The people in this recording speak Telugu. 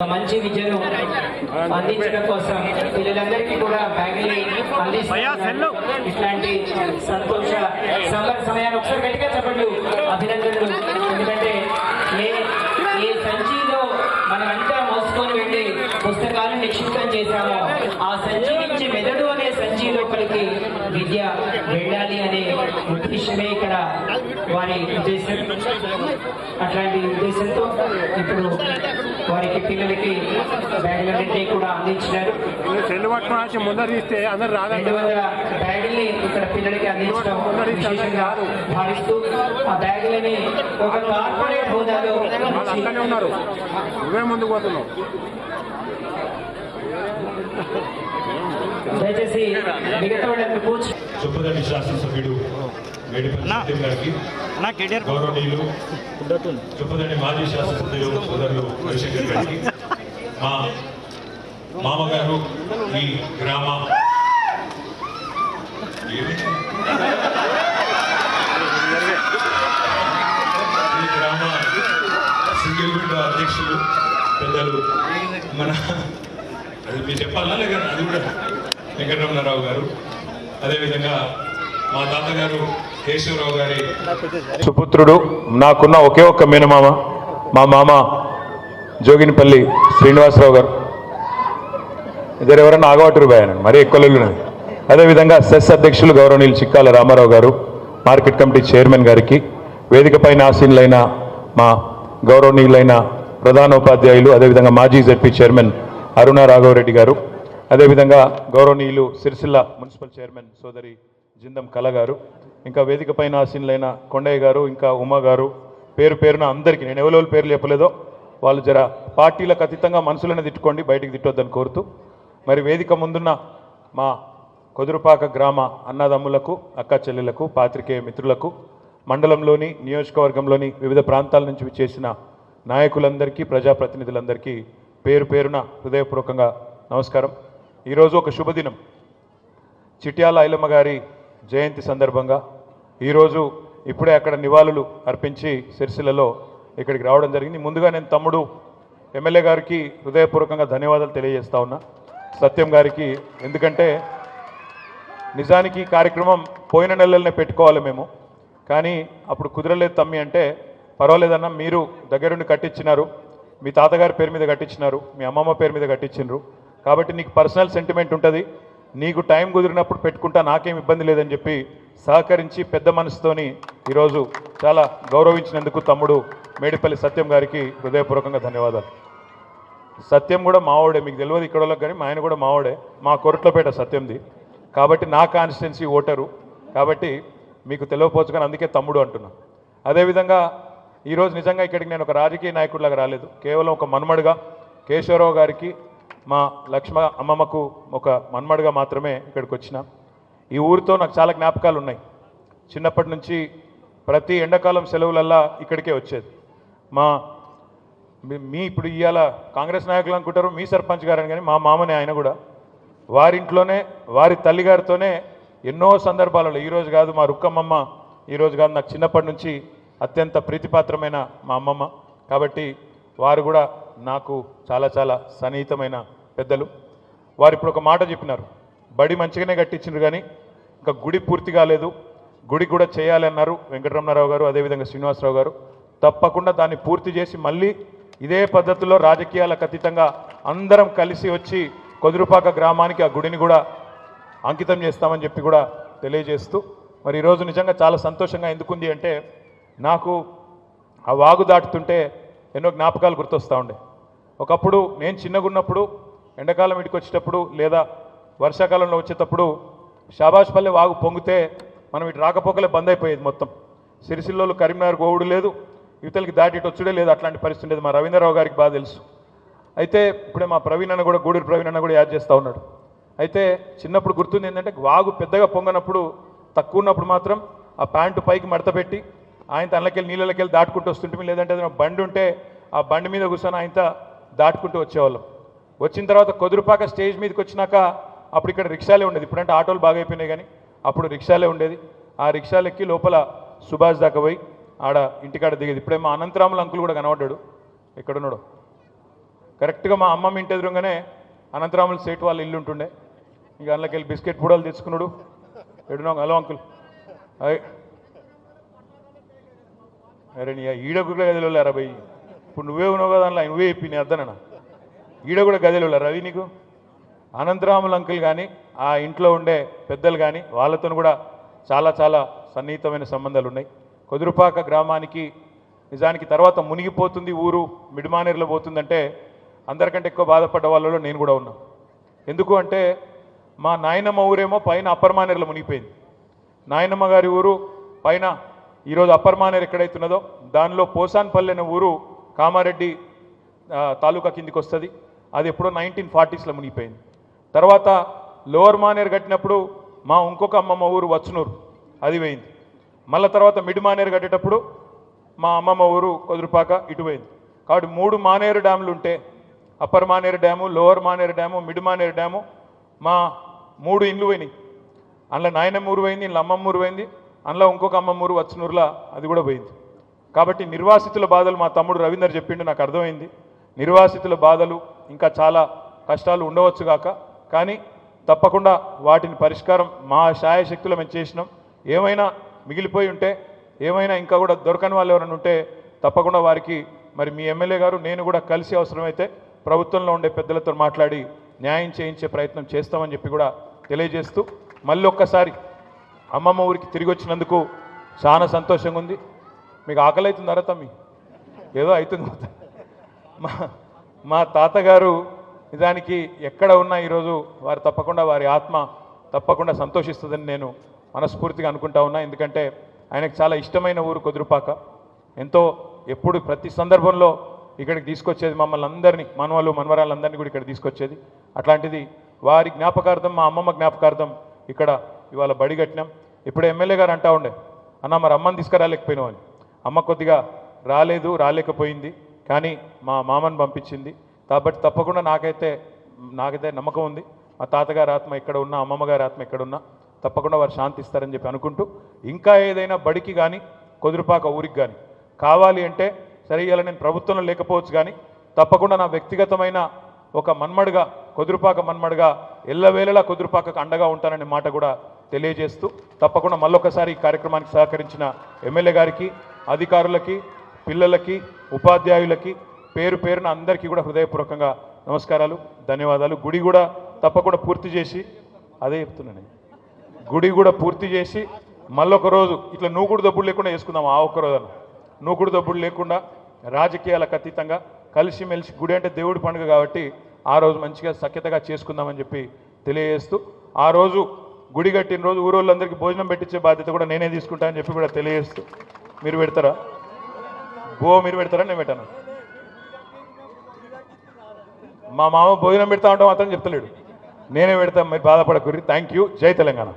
మంచి విద్యను అందించడం కోసం పిల్లలందరికీ కూడా బ్యాగులు అందిస్తున్నారు. ఇట్లాంటి సంతోష సమయాన్ని ఒకసారి గట్టిగా చెప్పండి, అభినందనలు. ఎందుకంటే ఏ సంచిలో మనమంతా మోసుకొని వెళ్ళి పుస్తకాలను నిక్షిప్తం చేశామో ఆ సంచి నుంచి మెదడు అనే సంచి లోపలికి విద్య వెళ్ళాలి అనే ఉద్దేశమే ఇక్కడ వారి ఉద్దేశం. అట్లాంటి ఉద్దేశంతో ఇప్పుడు వారికి పిల్లలకి బ్యాగులన్నింటినీ కూడా అందించినారు. 200 బ్యాగుల్ని ఇక్కడ పిల్లలకి అందించడం విశేషంగా భావిస్తూ ఆ బ్యాగులని ఒక కార్పొరేట్ హోదాలో ఉన్నారు. నువ్వే ముందుకు పోతున్నావు. దయచేసి మిగతా వాళ్ళందరూ కూర్చో. చుప్పదండి శాసనసభ్యుడు గారికి, గౌరవనీయులు చుప్పదండి మాజీ శాసనసభ్యులు సోదరులు రవిశంకర్ గారికి, మా మామగారు ఈ గ్రామ సింగిల్ విండో అధ్యక్షులు పెద్దలు మన అది మీరు చెప్పాలా లేక అది కూడా వెంకటరమణారావు గారు, అదేవిధంగా మా తాతగారు కేశవరావు గారి సుపుత్రుడు, నాకున్న ఒకే ఒక్క మేనమామ మా మామ జోగినిపల్లి శ్రీనివాసరావు గారు, ఇద్దరు ఎవరన్నా ఆగవాటూరు బాయనండి, మరీ ఎక్కువ. అదేవిధంగా సెస్ అధ్యక్షులు గౌరవనీయులు చిక్కాల రామారావు గారు, మార్కెట్ కమిటీ చైర్మన్ గారికి, వేదికపైన ఆసీనులైన మా గౌరవనీయులైన ప్రధానోపాధ్యాయులు, అదేవిధంగా మాజీ జెడ్పీ చైర్మన్ అరుణ రాఘవరెడ్డి గారు, అదేవిధంగా గౌరవనీయులు సిరిసిల్ల మున్సిపల్ చైర్మన్ సోదరి జిందం కళ గారు, ఇంకా వేదికపైన ఆసీనులైన కొండయ్య గారు, ఇంకా ఉమా గారు, పేరు పేరున అందరికీ, నేను ఎవరెవరు పేర్లు చెప్పలేదో వాళ్ళు జర పార్టీలకు అతీతంగా మనసులను తిట్టుకోండి, బయటికి తిట్టొద్దని కోరుతూ, మరి వేదిక ముందున్న మా కొదురుపాక గ్రామ అన్నదమ్ములకు, అక్క చెల్లెలకు, పాత్రికేయ మిత్రులకు, మండలంలోని నియోజకవర్గంలోని వివిధ ప్రాంతాల నుంచి విచ్చేసిన నాయకులందరికీ, ప్రజాప్రతినిధులందరికీ పేరు పేరున హృదయపూర్వకంగా నమస్కారం. ఈరోజు ఒక శుభదినం. చిట్యాల ఐలమ్మ గారి జయంతి సందర్భంగా ఈరోజు ఇప్పుడే అక్కడ నివాళులు అర్పించి సిరిసిల్లలో ఇక్కడికి రావడం జరిగింది. ముందుగా నేను తమ్ముడు ఎమ్మెల్యే గారికి హృదయపూర్వకంగా ధన్యవాదాలు తెలియజేస్తా ఉన్నా, సత్యం గారికి. ఎందుకంటే నిజానికి ఈ కార్యక్రమం పోయిన నెలలనే పెట్టుకోవాలి మేము, కానీ అప్పుడు కుదరలేదు తమ్మి అంటే, పర్వాలేదన్నా మీరు దగ్గరుండి కట్టించినారు, మీ తాతగారి పేరు మీద కట్టించినారు, మీ అమ్మమ్మ పేరు మీద కట్టించినారు, కాబట్టి నీకు పర్సనల్ సెంటిమెంట్ ఉంటుంది, నీకు టైం కుదిరినప్పుడు పెట్టుకుంటా, నాకేం ఇబ్బంది లేదని చెప్పి సహకరించి పెద్ద మనసుతోని ఈరోజు చాలా గౌరవించినందుకు తమ్ముడు మేడిపల్లి సత్యం గారికి హృదయపూర్వకంగా ధన్యవాదాలు. సత్యం కూడా మావాడే, మీకు తెలియదు ఇక్కడ వాళ్ళకి, కానీ మా ఆయన కూడా మావాడే, మా కొరట్లపేట సత్యంది, కాబట్టి నా కాన్స్టిట్యున్సీ ఓటరు, కాబట్టి మీకు తెలియకపోవచ్చు, కానీ అందుకే తమ్ముడు అంటున్నా. అదేవిధంగా ఈరోజు నిజంగా ఇక్కడికి నేను ఒక రాజకీయ నాయకుడిలాగా రాలేదు, కేవలం ఒక మన్మడుగా కేశవరావు గారికి, మా లక్ష్మ అమ్మమ్మకు ఒక మన్మడుగా మాత్రమే ఇక్కడికి వచ్చిన. ఈ ఊరితో నాకు చాలా జ్ఞాపకాలు ఉన్నాయి. చిన్నప్పటి నుంచి ప్రతి ఎండాకాలం సెలవులల్లా ఇక్కడికే వచ్చేది. మీ ఇప్పుడు ఇవాళ కాంగ్రెస్ నాయకులు అనుకుంటారు మీ సర్పంచ్ గారని, కానీ మా మామనే ఆయన కూడా, వారింట్లోనే వారి తల్లిగారితోనే ఎన్నో సందర్భాలలో, ఈరోజు కాదు మా రుక్కమ్మమ్మ, ఈరోజు కాదు, నాకు చిన్నప్పటి నుంచి అత్యంత ప్రీతిపాత్రమైన మా అమ్మమ్మ, కాబట్టి వారు కూడా నాకు చాలా చాలా సన్నిహితమైన పెద్దలు. వారు ఇప్పుడు ఒక మాట చెప్పినారు, బడి మంచిగానే కట్టించారు కానీ ఇంకా గుడి పూర్తి కాలేదు, గుడి కూడా చేయాలి అన్నారు వెంకటరమణారావు గారు, అదేవిధంగా శ్రీనివాసరావు గారు. తప్పకుండా దాన్ని పూర్తి చేసి మళ్ళీ ఇదే పద్ధతిలో రాజకీయాలకు అతీతంగా అందరం కలిసి వచ్చి కొదురుపాక గ్రామానికి ఆ గుడిని కూడా అంకితం చేస్తామని చెప్పి కూడా తెలియజేస్తూ, మరి ఈరోజు నిజంగా చాలా సంతోషంగా ఎందుకుంది అంటే, నాకు ఆ వాగు దాటుతుంటే ఎన్నో జ్ఞాపకాలు గుర్తొస్తూ ఉండే. ఒకప్పుడు నేను చిన్నగున్నప్పుడు ఎండాకాలం ఇంటికి వచ్చేటప్పుడు లేదా వర్షాకాలంలో వచ్చేటప్పుడు షాబాష్పల్లె వాగు పొంగితే మనం ఇటు రాకపోకలే బంద్ అయిపోయేది మొత్తం. సిరిసిల్లోలు కరీంనగర్ గోవుడు లేదు, యువతలకి దాటి ఇటు వచ్చుడే లేదు, అట్లాంటి పరిస్థితి ఉండేది. మా రవీంద్రరావు గారికి బాగా తెలుసు. అయితే ఇప్పుడే మా ప్రవీణ్ అన్న కూడా, గూడూరు ప్రవీణ్ అన్న కూడా యాడ్ చేస్తూ ఉన్నాడు. అయితే చిన్నప్పుడు గుర్తుంది ఏంటంటే, వాగు పెద్దగా పొంగనప్పుడు, తక్కువ ఉన్నప్పుడు మాత్రం ఆ ప్యాంటు పైకి మడత పెట్టి ఆయన తనకెళ్ళి నీళ్ళకెళ్ళి దాటుకుంటూ వస్తుంటే, లేదంటే ఏదైనా బండి ఉంటే ఆ బండి మీద కూర్చొని ఆయన దాటుకుంటూ వచ్చేవాళ్ళం. వచ్చిన తర్వాత కొదురుపాక స్టేజ్ మీదకి వచ్చినాక అప్పుడు ఇక్కడ రిక్షాలే ఉండేది, ఇప్పుడంటే ఆటోలు బాగా అయిపోయినాయి, కానీ అప్పుడు రిక్షాలే ఉండేది. ఆ రిక్షాలు ఎక్కి లోపల సుభాష్ దాకా పోయి ఆడ ఇంటికాడ దిగేది. ఇప్పుడే మా అనంతరాముల అంకుల్ కూడా కనబడ్డాడు, ఎక్కడున్నాడు కరెక్ట్గా మా అమ్మమ్మ ఇంటి ఎదురుగానే అనంతరాములు సేటు వాళ్ళ ఇల్లు ఉంటుండే. ఇంకా అందులోకి వెళ్ళి బిస్కెట్ పూడలు తెచ్చుకున్నాడు. ఎడునో హలో అంకుల్ అరే నీ ఈడ కూడా గదిలో లేరా భయ్, ఇప్పుడు నువ్వే ఉన్నావు కదా అందులో నువ్వే చెప్పి నీ అద్దనన్నా ఈడ కూడా గదిలో రవి నీకు. అనంతరాములు అంకుల్ కానీ ఆ ఇంట్లో ఉండే పెద్దలు కానీ వాళ్ళతో కూడా చాలా చాలా సన్నిహితమైన సంబంధాలు ఉన్నాయి. కొదురుపాక గ్రామానికి నిజానికి తర్వాత మునిగిపోతుంది ఊరు, మిడిమానేరులో పోతుందంటే అందరికంటే ఎక్కువ బాధపడ్డ వాళ్ళలో నేను కూడా ఉన్నా. ఎందుకు అంటే మా నాయనమ్మ ఊరేమో పైన అప్పర్ మానేరులో మునిగిపోయింది. నాయనమ్మ గారి ఊరు పైన ఈరోజు అప్పర్ మానేరు ఎక్కడైతున్నదో దానిలో పోసాన్పల్లి అనే ఊరు కామారెడ్డి తాలూకా కిందికి వస్తుంది. అది ఎప్పుడో 1940s మునిగిపోయింది. తర్వాత లోవర్ మానేరు కట్టినప్పుడు మా ఇంకొక అమ్మమ్మ ఊరు వచ్చనూరు అది పోయింది. మళ్ళీ తర్వాత మిడ్ మానేరు కట్టేటప్పుడు మా అమ్మమ్మ ఊరు కొదురుపాక ఇటు పోయింది. కాబట్టి 3 మానేరు డ్యాములు ఉంటే upper Maneru dam, lower Maneru dam, mid Maneru dam మా 3 ఇండ్లు పోయినాయి. అందులో నాయనమ్మ ఊరు పోయింది, ఇంట్లో అమ్మమ్మ ఊరు పోయింది, అందులో ఇంకొక అమ్మమ్మ ఊరు వచ్చనూరులా అది కూడా పోయింది. కాబట్టి నిర్వాసితుల బాధలు మా తమ్ముడు రవీందర్ చెప్పిండు, నాకు అర్థమైంది. నిర్వాసితుల బాధలు ఇంకా చాలా కష్టాలు ఉండవచ్చు కాక, కానీ తప్పకుండా వాటిని పరిష్కారం మా శాయశక్తులు మేము చేసినాం. ఏమైనా మిగిలిపోయి ఉంటే, ఏమైనా ఇంకా కూడా దొరకని వాళ్ళు ఎవరైనా ఉంటే తప్పకుండా వారికి మరి మీ ఎమ్మెల్యే గారు నేను కూడా కలిసి అవసరమైతే ప్రభుత్వంలో ఉండే పెద్దలతో మాట్లాడి న్యాయం చేయించే ప్రయత్నం చేస్తామని చెప్పి కూడా తెలియజేస్తూ మళ్ళీ ఒక్కసారి అమ్మమ్మ ఊరికి తిరిగి వచ్చినందుకు చాలా సంతోషంగా ఉంది. మీకు ఆకలి అవుతుందా తమ్మి? ఏదో అవుతుంది. మా తాతగారు నిజానికి ఎక్కడ ఉన్నా ఈరోజు వారు తప్పకుండా వారి ఆత్మ తప్పకుండా సంతోషిస్తుందని నేను మనస్ఫూర్తిగా అనుకుంటా ఉన్నా. ఎందుకంటే ఆయనకు చాలా ఇష్టమైన ఊరు కొదురుపాక. ఎంతో ఎప్పుడు ప్రతి సందర్భంలో ఇక్కడికి తీసుకొచ్చేది మమ్మల్ని అందరినీ, మనవలు మనవరాళ్ళందరినీ కూడా ఇక్కడ తీసుకొచ్చేది. అట్లాంటిది వారి జ్ఞాపకార్థం, మా అమ్మమ్మ జ్ఞాపకార్థం ఇక్కడ ఇవాళ బడి కట్టినాం. ఇప్పుడు ఎమ్మెల్యే గారు అంటా ఉండే, అన్న మరి అమ్మని తీసుకురాలేకపోయినావు అని. అమ్మ కొద్దిగా రాలేకపోయింది, కానీ మా మామని పంపించింది. కాబట్టి తప్పకుండా నాకైతే నమ్మకం ఉంది. మా తాతగారి ఆత్మ ఇక్కడ ఉన్నా, అమ్మమ్మ గారి ఆత్మ ఇక్కడ ఉన్నా తప్పకుండా వారు శాంతిస్తారని చెప్పి అనుకుంటూ, ఇంకా ఏదైనా బడికి కానీ కొదురుపాక ఊరికి కానీ కావాలి అంటే సరే, ఇలా నేను ప్రభుత్వంలో లేకపోవచ్చు కానీ తప్పకుండా నా వ్యక్తిగతమైన ఒక మన్మడుగా, కొదురుపాక మన్మడుగా ఎల్లవేళలా కొదురుపాకకు అండగా ఉంటాననే మాట కూడా తెలియజేస్తూ తప్పకుండా మళ్ళొకసారి ఈ కార్యక్రమానికి సహకరించిన ఎమ్మెల్యే గారికి, అధికారులకి, పిల్లలకి, ఉపాధ్యాయులకి పేరు పేరున అందరికీ కూడా హృదయపూర్వకంగా నమస్కారాలు, ధన్యవాదాలు. గుడి కూడా తప్పకుండా పూర్తి చేసి, అదే చెప్తున్నాను, గుడి కూడా పూర్తి చేసి మళ్ళొక రోజు ఇట్లా నూకుడు దబ్బుడు లేకుండా చేసుకుందాం. ఆ ఒక్కరోజు నూకుడు దబ్బుడు లేకుండా రాజకీయాలకు అతీతంగా కలిసిమెలిసి, గుడి అంటే దేవుడి పండుగ కాబట్టి ఆ రోజు మంచిగా సఖ్యతగా చేసుకుందామని చెప్పి తెలియజేస్తూ, ఆ రోజు గుడి కట్టిన రోజు ఊరోళ్ళందరికీ భోజనం పెట్టించే బాధ్యత కూడా నేనే తీసుకుంటానని చెప్పి కూడా తెలియజేస్తూ, మీరు పెడతారా? మీరు పెడతారా? నేను పెట్టాను. మా మామ భోజనం పెడతా ఉంటాం మాత్రం చెప్తలేడు, నేనే పెడతాను. మీరు బాధపడకూరి. Thank you. జై తెలంగాణ.